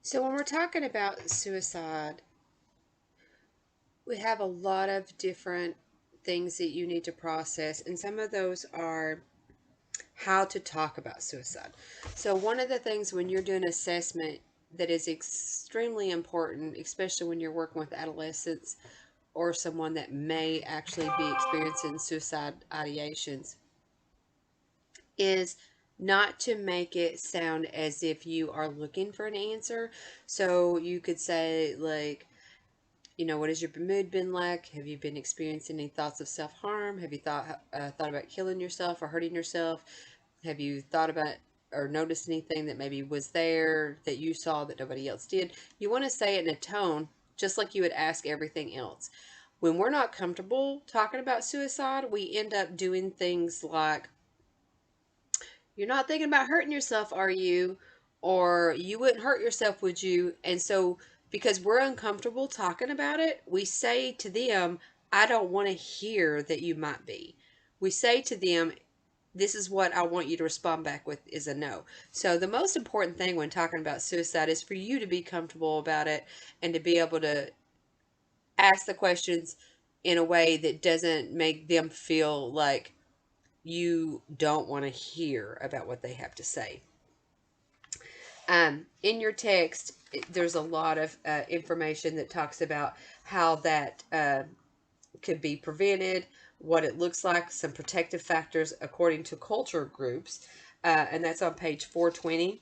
So, when we're talking about suicide, we have a lot of different things that you need to process, and some of those are how to talk about suicide. So, one of the things when you're doing assessment that is extremely important, especially when you're working with adolescents or someone that may actually be experiencing suicide ideations, is not to make it sound as if you are looking for an answer. So, you could say, like, what has your mood been like? Have you been experiencing any thoughts of self harm? Have you thought about killing yourself or hurting yourself? Have you thought about or noticed anything that maybe was there that you saw that nobody else did? You want to say it in a tone just like you would ask everything else. When we're not comfortable talking about suicide, we end up doing things like, "You're not thinking about hurting yourself, are you?" Or, "You wouldn't hurt yourself, would you?" And so, because we're uncomfortable talking about it, we say to them, "I don't want to hear that you might be." We say to them, "This is what I want you to respond back with is a no." So, the most important thing when talking about suicide is for you to be comfortable about it and to be able to ask the questions in a way that doesn't make them feel like you don't want to hear about what they have to say. In your text, there's a lot of information that talks about how that could be prevented, what it looks like, some protective factors according to culture groups, and that's on page 420.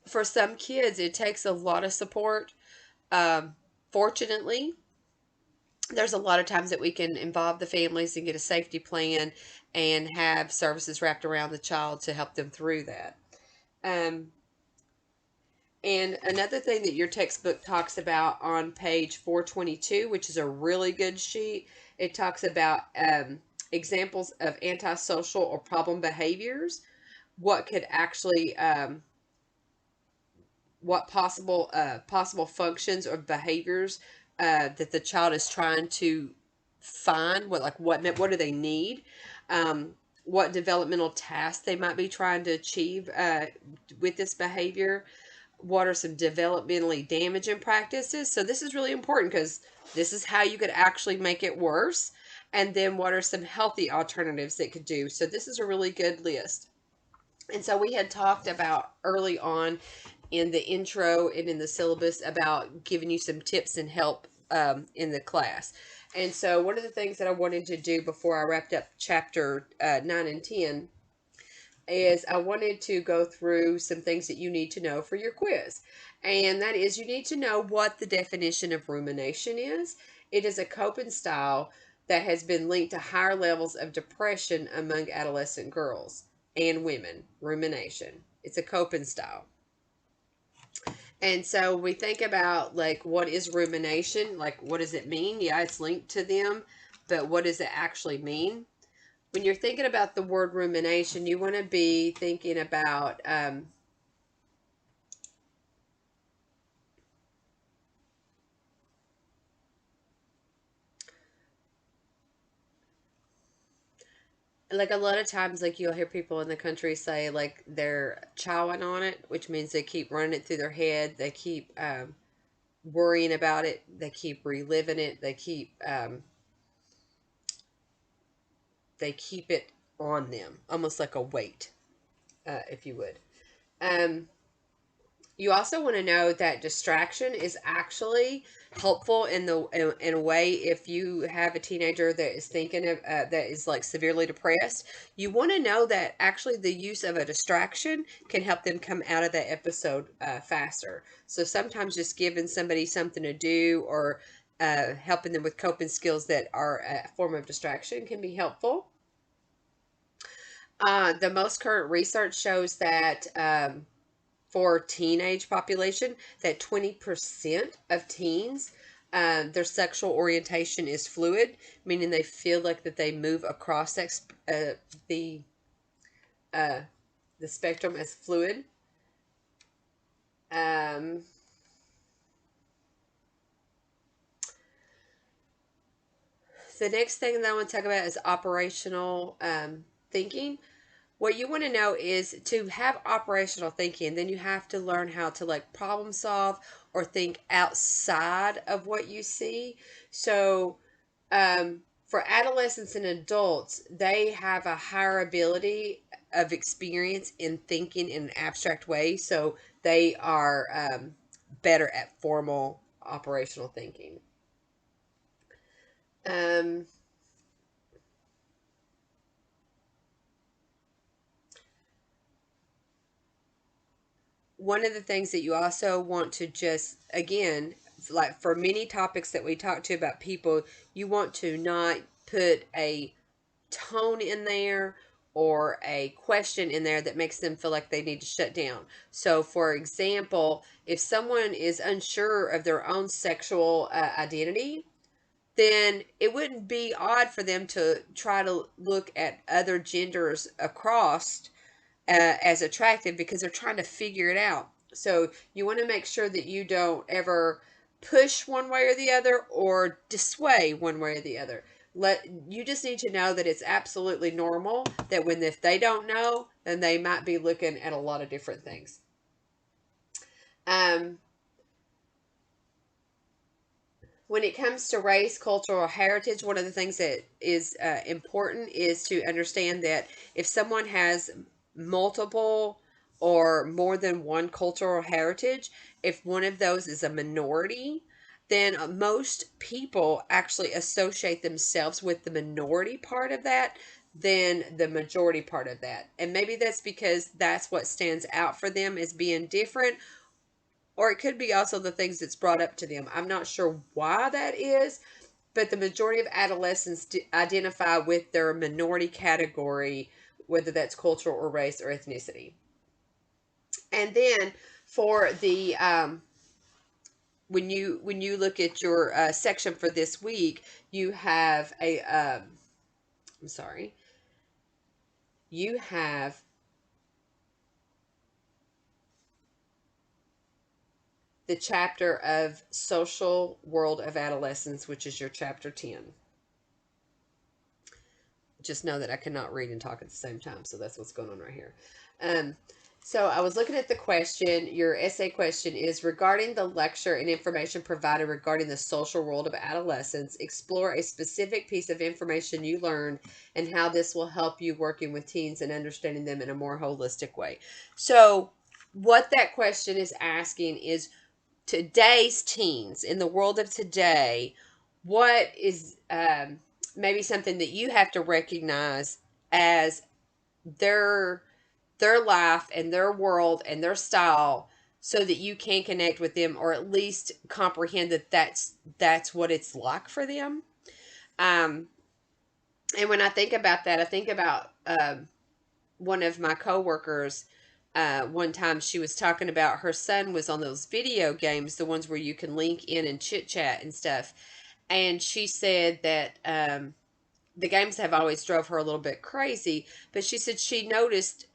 For some kids, it takes a lot of support. Um, Fortunately, there's a lot of times that we can involve the families and get a safety plan and have services wrapped around the child to help them through that. Um, And another thing that your textbook talks about on page 422, which is a really good sheet, it talks about examples of antisocial or problem behaviors, what could actually, what possible functions or behaviors that the child is trying to find, what do they need, um, what developmental tasks they might be trying to achieve with this behavior, what are some developmentally damaging practices. So this is really important because this is how you could actually make it worse. And then what are some healthy alternatives that could do. So this is a really good list. And so we had talked about early on in the intro and in the syllabus about giving you some tips and help in the class. And so one of the things that I wanted to do before I wrapped up chapter 9 and 10 is I wanted to go through some things that you need to know for your quiz. And that is, you need to know what the definition of rumination is. It is a coping style that has been linked to higher levels of depression among adolescent girls and women. Rumination. It's a coping style. And so we think about, like, what is rumination? Like, what does it mean? Yeah, it's linked to them, but what does it actually mean? When you're thinking about the word rumination, you want to be thinking about like, a lot of times, like, you'll hear people in the country say, like, they're chowing on it, which means they keep running it through their head. They keep worrying about it. They keep reliving it. They keep it on them, almost like a weight, if you would. Um, You also want to know that distraction is actually helpful in a way. If you have a teenager that is thinking of that is like severely depressed, you want to know that actually the use of a distraction can help them come out of that episode faster. So sometimes just giving somebody something to do or helping them with coping skills that are a form of distraction can be helpful. The most current research shows that for teenage population, that 20% of teens, their sexual orientation is fluid, meaning they feel like that they move across the uh, the spectrum as fluid. Um, the next thing that I want to talk about is operational thinking. what you want to know is to have operational thinking, then you have to learn how to like problem solve or think outside of what you see. So, for adolescents and adults, they have a higher ability of experience in thinking in an abstract way. So they are better at formal operational thinking. Um, One of the things that you also want to just, again, like for many topics that we talk to about people, you want to not put a tone in there or a question in there that makes them feel like they need to shut down. So, for example, if someone is unsure of their own sexual identity, then it wouldn't be odd for them to try to look at other genders across as attractive because they're trying to figure it out. So you want to make sure that you don't ever push one way or the other or dissuade one way or the other. You just need to know that it's absolutely normal that when if they don't know, then they might be looking at a lot of different things. Um, when it comes to race, culture, or heritage, one of the things that is important is to understand that if someone has multiple or more than one cultural heritage, if one of those is a minority, then most people actually associate themselves with the minority part of that than the majority part of that. And maybe that's because that's what stands out for them as being different, or it could be also the things that's brought up to them. I'm not sure why that is, but the majority of adolescents identify with their minority category, whether that's cultural or race or ethnicity. And then for the when you look at your section for this week, you have a I'm sorry, you have the chapter of social world of adolescence, which is your chapter 10. Just know that I cannot read and talk at the same time. So that's what's going on right here. Um, so I was looking at the question. Your essay question is regarding the lecture and information provided regarding the social world of adolescence. Explore a specific piece of information you learned and how this will help you working with teens and understanding them in a more holistic way. So, what that question is asking is today's teens, in the world of today, what is maybe something that you have to recognize as their their life and their world and their style, so that you can connect with them or at least comprehend that that's what it's like for them. um and when I think about that, I think about one of my coworkers. One time she was talking about her son was on those video games, the ones where you can link in and chit chat and stuff. And she said that the games have always drove her a little bit crazy, but she said she noticed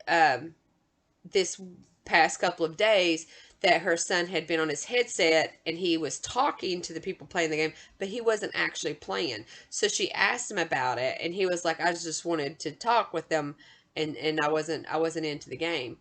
this past couple of days that her son had been on his headset and he was talking to the people playing the game, but he wasn't actually playing. So she asked him about it, and he was like, "I just wanted to talk with them, and I wasn't into the game."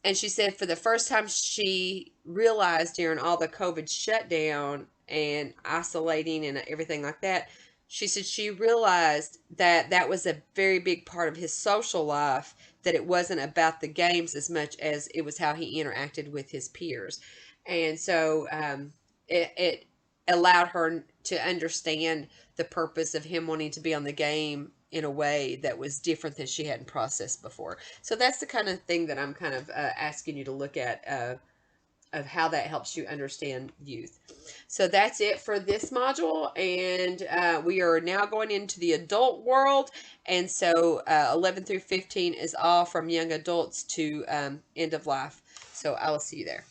And she said for the first time she realized during all the COVID shutdown and isolating and everything like that, she said she realized that that was a very big part of his social life, that it wasn't about the games as much as it was how he interacted with his peers. And so it allowed her to understand the purpose of him wanting to be on the game in a way that was different than she hadn't processed before. So that's the kind of thing that I'm kind of asking you to look at, of how that helps you understand youth. So that's it for this module, and we are now going into the adult world. And so 11 through 15 is all from young adults to end of life. So I will see you there.